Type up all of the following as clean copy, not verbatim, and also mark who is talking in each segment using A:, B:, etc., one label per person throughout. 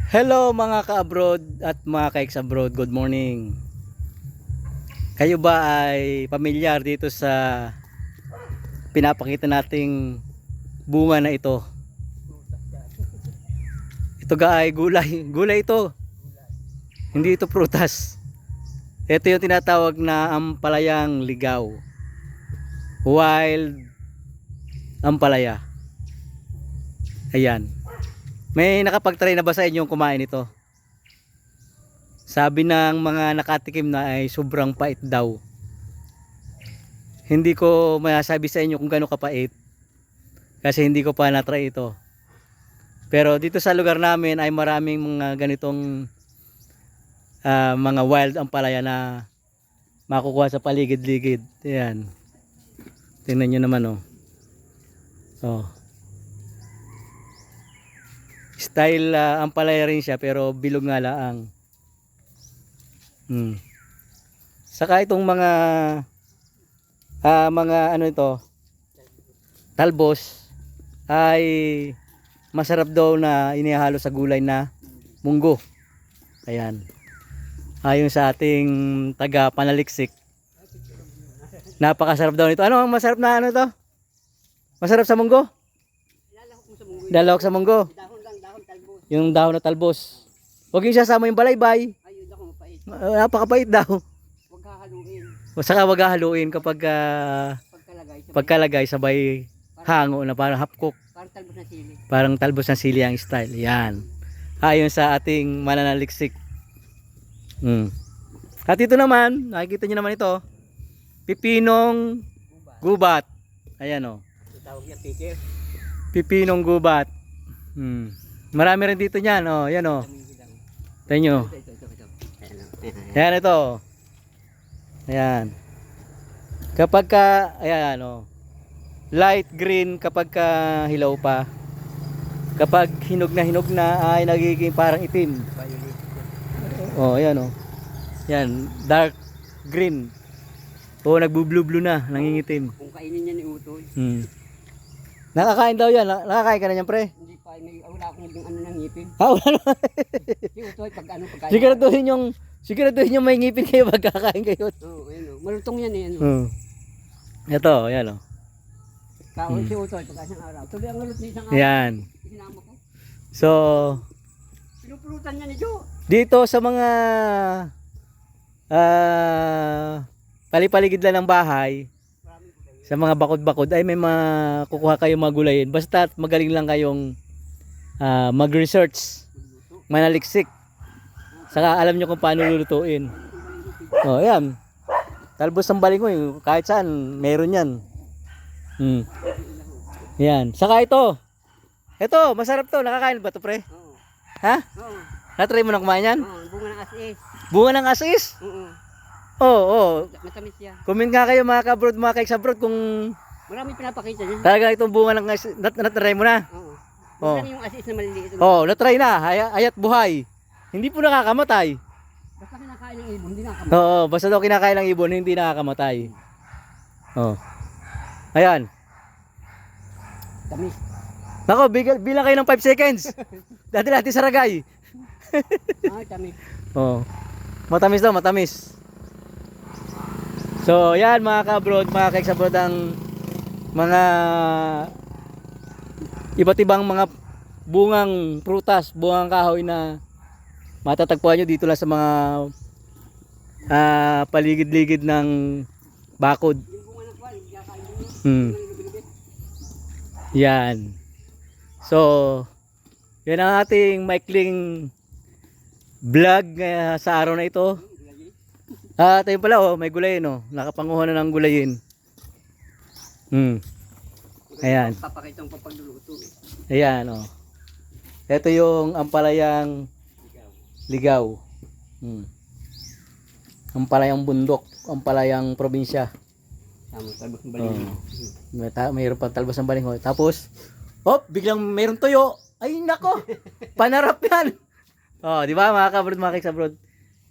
A: Hello mga ka-abroad at mga ka-ex-abroad, good morning. Kayo ba ay pamilyar dito sa pinapakita nating bunga na ito? Ito ga ay gulay, gulay ito. Hindi ito prutas. Ito yung tinatawag na ampalayang ligaw. Wild ampalaya. Ayan. May nakapag-try na ba sa inyong kumain ito? Sabi ng mga nakatikim na ay sobrang pait daw. Hindi ko masasabi sa inyo kung gaano kapait kasi hindi ko pa na-try ito. Pero dito sa lugar namin ay maraming mga ganitong mga wild ampalaya na makukuha sa paligid-ligid. Ayan. Tingnan nyo naman oh. Oh. Style ampalaya rin siya pero bilog nga laang. Saka itong mga ano ito, talbos ay masarap daw na inihalo sa gulay na munggo. Ayan. Ayon sa ating taga Panaliksik. Napakasarap daw nito. Ano ang masarap na ano to? Masarap sa munggo? Lalahok sa munggo. Yung dahon na talbos. Huwag yung sasama yung balaybay.
B: Ayun ako mapait.
A: Napakapait daw.
B: Huwag hahaluin.
A: Saka wag haluin kapag
B: Pagkalagay
A: sabay hango na parang hapkok.
B: parang talbos na sili.
A: Parang talbos ng sili ang style. Yan. Ayon sa ating mananaliksik. At ito naman, nakikita nyo naman ito. Pipinong gubat. Ayan o.
B: Tawag niya pikir.
A: Pipinong gubat. Marami rin dito niyan. O, yan o. Tingnan nyo.
B: Ito.
A: Ayan ito. Ayan. Kapag ka, ayan o. Light green kapag ka hilaw pa. Kapag hinog na ay nagiging parang itim.
B: Violet.
A: Oh, ayan oh. Yan, dark green. O nagbu-blue-blue na, nangingitim.
B: Kung kainin niya ni Utoy.
A: Nakakain daw yan. Nakakain ka na yan, pre.
B: Hindi pa, wala akong naging ano ng ngipin.
A: Wala naman.
B: Si Utoy pagkain.
A: Siguraduhin yung may ngipin kayo pagkakain kayo.
B: Oo, ayun o. Malutong yan eh. Ano.
A: Ito, ayan oh.
B: Kaon si Utoy pagka isang araw. Tuloy ang ulit ni isang araw.
A: Yan.
B: Sinama ko.
A: So,
B: Pinupulutan niya ni Jo.
A: dito sa mga palipaligid lang ng bahay, sa mga bakod-bakod ay may makukuha kayong mga gulayin. Basta magaling lang kayong mag-research, manaliksik. Saka alam nyo kung paano lulutuin. Oh, ayan. Talbos ng balingoy, kahit saan meron yan. Yan. Saka ito. Ito, masarap to. Nakakain ba to, pre?
B: Oo.
A: Ha?
B: Oo.
A: Na-try mo na kumain yan?
B: Oo, bunga ng asis.
A: Bunga ng asis?
B: Oo.
A: Oo.
B: Matamis yan.
A: Comment nga kayo mga ka-abroad, mga ka-ex-abroad kung
B: Marami pinapakita niya.
A: talaga itong bunga ng asis. Na-try mo na?
B: Oo.
A: Oo.
B: Bunga yung asis na maliliit.
A: Na-try na. Ayat buhay. Hindi po nakakamatay.
B: Basta kinakain ng ibon, hindi nakakamatay.
A: Oo, basta daw kinakain ng ibon, hindi nakakamatay. Ayan.
B: Tamis.
A: Nako, bilang kayo ng 5 seconds. Dati-dati sa ragay.
B: Tamis.
A: Matamis daw, matamis. So, yan mga ka-abroad, mga ka-ex-abroad ang mga iba't ibang mga bungang prutas, bungang kahoy na matatagpuan nyo dito lang sa mga paligid-ligid ng bakod.
B: Yung bunga ng kwan, hindi kinakain mo.
A: Yan. So, yan ang ating maikling vlog sa araw na ito. Tayo pala may gulayin oh. Nakapanguha na ng gulayin. Ayan.
B: Papakita ang papagluluto.
A: Ayan oh. Ito yung ampalayang ligaw. Ampalayang bundok, ampalayang probinsya.
B: Tama, talbos ng balingoy.
A: Mayroon pang talbos ng balingoy. Tapos, biglang mayroong tuyo. Ay nako, panarap yan. Di ba mga ka-abroad, mga ka-abroad?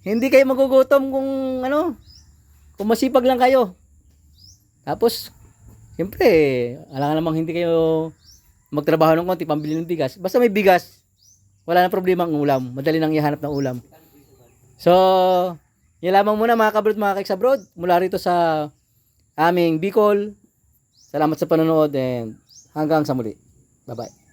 A: Hindi kayo magugutom kung kung masipag lang kayo. Tapos, siyempre, alam nga namang hindi kayo magtrabaho ng konti, pambili ng bigas. Basta may bigas, wala nang problema ang ulam. Madali nang ihanap ng ulam. So, yan lamang muna mga kabrod, mga kaiks abroad. Mula rito sa aming Bicol. Salamat sa panonood and hanggang sa muli. Bye-bye.